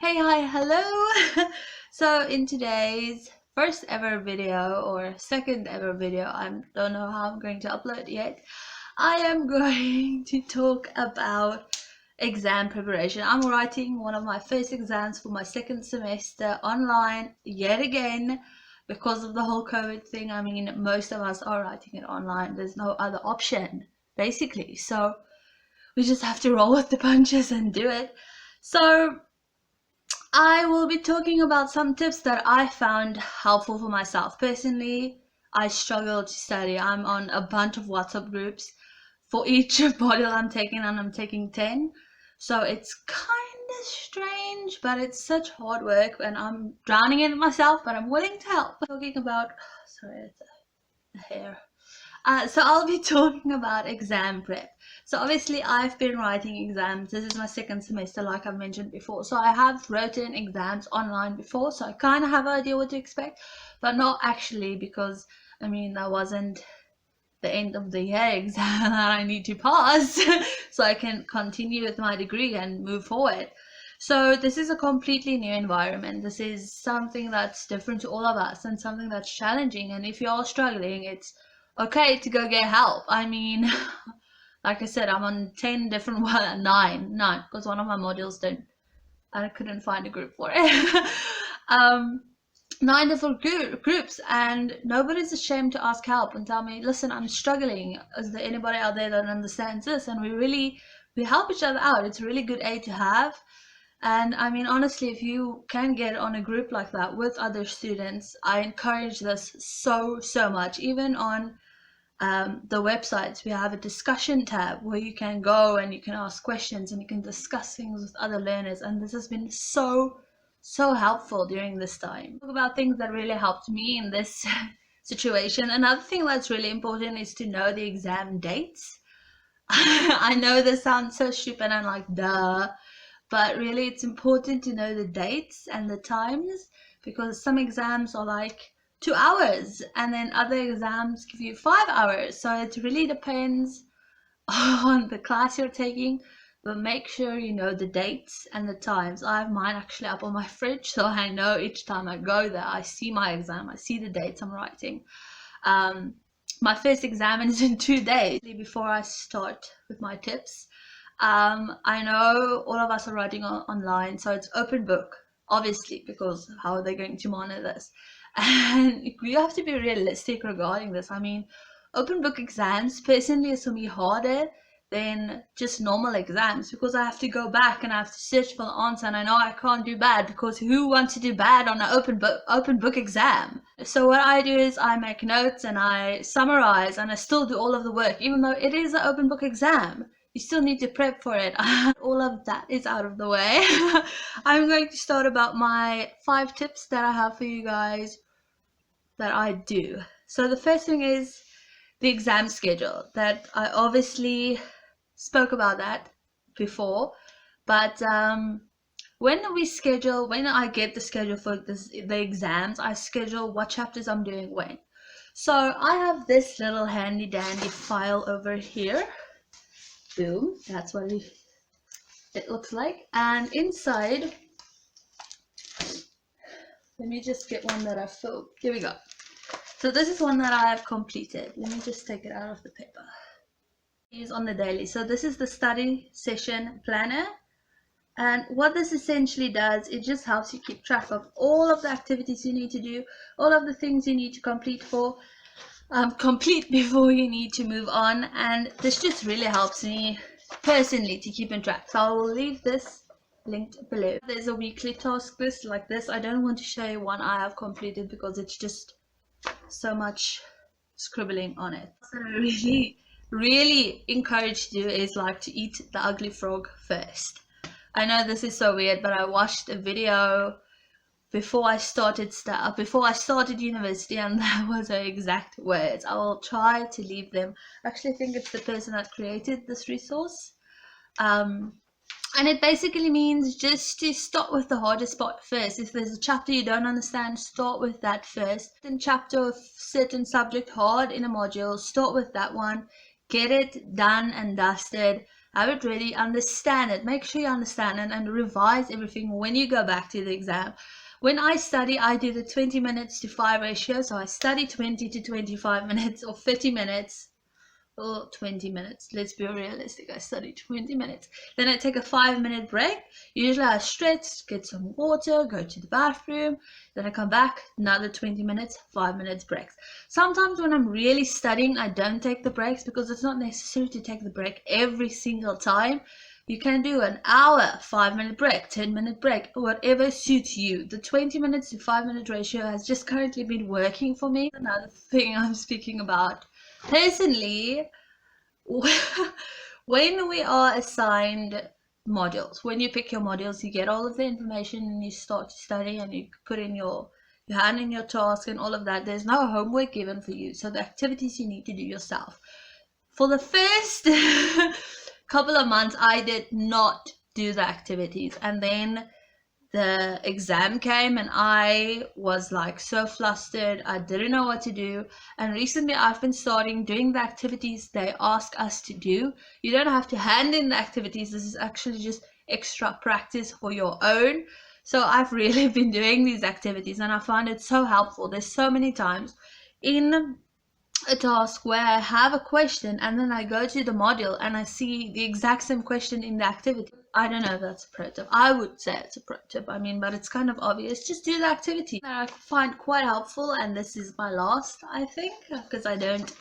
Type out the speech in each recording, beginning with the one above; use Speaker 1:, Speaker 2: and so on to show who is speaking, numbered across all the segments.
Speaker 1: Hey, hi, hello. So in today's first ever video or second ever video, I don't know how I'm going to upload yet. I am going to talk about exam preparation. I'm writing one of my first exams for my second semester online yet again because of the whole COVID thing. I mean, most of us are writing it online. There's no other option, basically. So we just have to roll with the punches and do it. So I will be talking about some tips that I found helpful for myself. Personally, I struggle to study. I'm on a bunch of WhatsApp groups for each module I'm taking, and I'm taking 10. So it's kind of strange, but it's such hard work and I'm drowning in it myself, but I'm willing to help. Talking about, sorry, it's a hair. So I'll be talking about exam prep. So obviously I've been writing exams. This is my second semester, like I've mentioned before. So I have written exams online before, so I kind of have an idea what to expect, but not actually, because I mean that wasn't the end of the year exam that I need to pass so I can continue with my degree and move forward. So this is a completely new environment. This is something that's different to all of us and something that's challenging. And if you're struggling, it's okay to go get help. I mean, like I said, I'm on 10 different, well, nine, because one of my modules I couldn't find a group for it. 9 different groups, and nobody's ashamed to ask help and tell me, listen, I'm struggling. Is there anybody out there that understands this? And we help each other out. It's a really good aid to have. And I mean, honestly, if you can get on a group like that with other students, I encourage this so much. Even on the websites, we have a discussion tab where you can go and you can ask questions and you can discuss things with other learners, and this has been so helpful during this time. Talk about things that really helped me in this situation. Another thing that's really important is to know the exam dates. I know this sounds so stupid and like duh, but really it's important to know the dates and the times, because some exams are like 2 hours and then other exams give you 5 hours. So it really depends on the class you're taking, but make sure you know the dates and the times. I have mine actually up on my fridge, so I know each time I go there, I see my exam, I see the dates I'm writing. My first exam is in 2 days. Before I start with my tips, I know all of us are writing online, so it's open book, obviously, because how are they going to monitor this? And you have to be realistic regarding this. I mean, open book exams personally is for me harder than just normal exams, because I have to go back and I have to search for the answer, and I know I can't do bad, because who wants to do bad on an open book exam? So what I do is I make notes and I summarize, and I still do all of the work, even though it is an open book exam. You still need to prep for it. All of that is out of the way. I'm going to start about my 5 tips that I have for you guys that I do. So the first thing is the exam schedule. That I obviously spoke about that before, but when I get the schedule for the exams, I schedule what chapters I'm doing when. So I have this little handy dandy file over here. Boom, that's what it looks like. And inside, let me just get one that I filled. Here we go. So this is one that I have completed. Let me just take it out of the paper. Use on the daily. So this is the study session planner. And what this essentially does, it just helps you keep track of all of the activities you need to do, all of the things you need to complete before you need to move on. And this just really helps me personally to keep in track. So I will leave this linked below. There's a weekly task list like this. I don't want to show you one I have completed because it's just so much scribbling on it. So really encouraged you is like to eat the ugly frog first. I know this is so weird, but I watched a video before I started university, and that was her exact words. I will try to leave them. I actually think it's the person that created this resource. And it basically means just to start with the hardest part first. If there's a chapter you don't understand, start with that first. In chapter of certain subject hard in a module, start with that one. Get it done and dusted. Have it ready, understand it, make sure you understand it, and revise everything when you go back to the exam. When I study, I do the 20 minutes to 5 ratio, so I study 20 to 25 minutes or 30 minutes or 20 minutes. Let's be realistic. I study 20 minutes. Then I take a 5-minute break. Usually I stretch, get some water, go to the bathroom. Then I come back, another 20 minutes, 5 minutes breaks. Sometimes when I'm really studying, I don't take the breaks because it's not necessary to take the break every single time. You can do an hour, 5-minute break, 10-minute break, whatever suits you. The 20 minutes to 5-minute ratio has just currently been working for me. Another thing I'm speaking about. Personally, when we are assigned modules, when you pick your modules, you get all of the information and you start to study and you put in your hand in your task and all of that. There's no homework given for you, so the activities you need to do yourself. For the first couple of months, I did not do the activities, and then the exam came and I was like so flustered. I didn't know what to do. And recently I've been starting doing the activities they ask us to do. You don't have to hand in the activities. This is actually just extra practice for your own. So I've really been doing these activities and I find it so helpful. There's so many times in a task where I have a question and then I go to the module and I see the exact same question in the activity. I don't know if that's a pro tip. I would say it's a pro tip. I mean, but it's kind of obvious. Just do the activity that I find quite helpful, and this is my last, I think, because I don't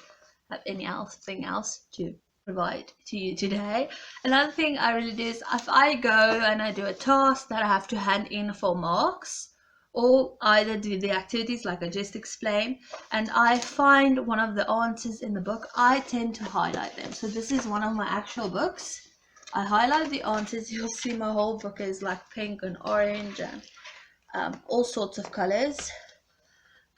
Speaker 1: have anything else to provide to you today. Another thing I really do is if I go and I do a task that I have to hand in for marks, or either do the activities like I just explained, and I find one of the answers in the book, I tend to highlight them. So this is one of my actual books. I highlight the answers. You'll see my whole book is like pink and orange and all sorts of colors.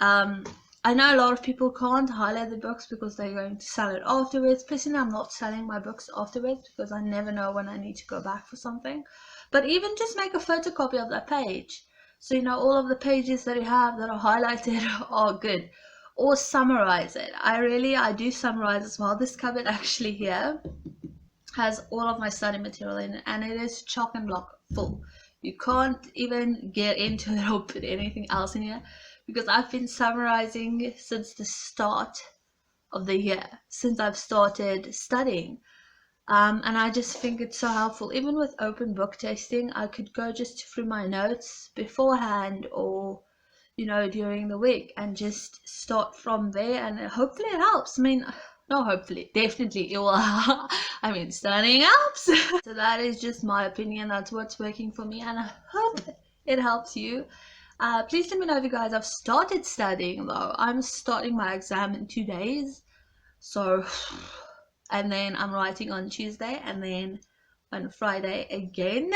Speaker 1: I know a lot of people can't highlight the books because they're going to sell it afterwards. Personally, I'm not selling my books afterwards because I never know when I need to go back for something. But even just make a photocopy of that page. So you know all of the pages that you have that are highlighted are good. Or summarize it. I do summarize as well. This cupboard actually here has all of my study material in it, and it is chock and block full. You can't even get into it or put anything else in here because I've been summarizing since the start of the year, since I've started studying. And I just think it's so helpful. Even with open book testing, I could go just through my notes beforehand or during the week and just start from there, and hopefully it helps. I mean, no, hopefully, definitely it will. I mean, studying helps. So that is just my opinion. That's what's working for me, and I hope it helps you. Please let me know if you guys have started studying though. I'm starting my exam in 2 days. So, and then I'm writing on Tuesday and then on Friday again.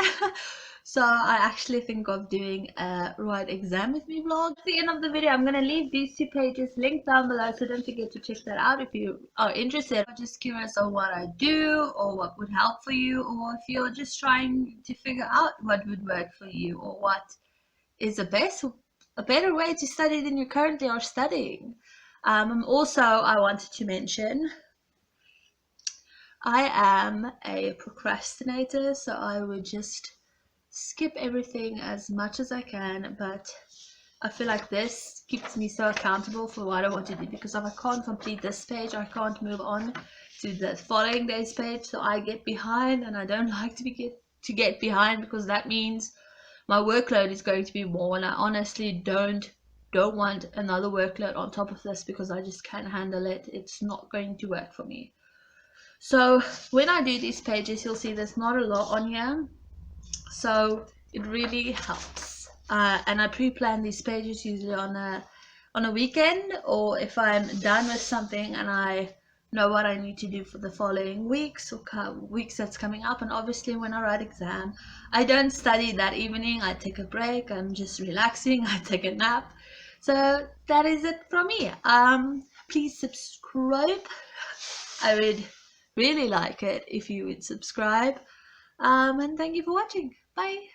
Speaker 1: So I actually think of doing a write exam with me vlog. At the end of the video, I'm going to leave these 2 pages linked down below, so don't forget to check that out if you are interested. Or just curious on what I do or what would help for you, or if you're just trying to figure out what would work for you or what is a better way to study than you currently are studying. Also, I wanted to mention I am a procrastinator, so I would just skip everything as much as I can, but I feel like this keeps me so accountable for what I want to do, because if I can't complete this page, I can't move on to the following day's page, so I get behind, and I don't like to get behind because that means my workload is going to be more, and I honestly don't want another workload on top of this because I just can't handle it. It's not going to work for me. So when I do these pages, you'll see there's not a lot on here, so it really helps. And I pre-plan these pages usually on a weekend, or if I'm done with something and I know what I need to do for the following weeks or weeks that's coming up. And obviously when I write exam, I don't study that evening. I take a break, I'm just relaxing, I take a nap. So that is it from me. Please subscribe. I would really like it if you would subscribe. And thank you for watching. Bye.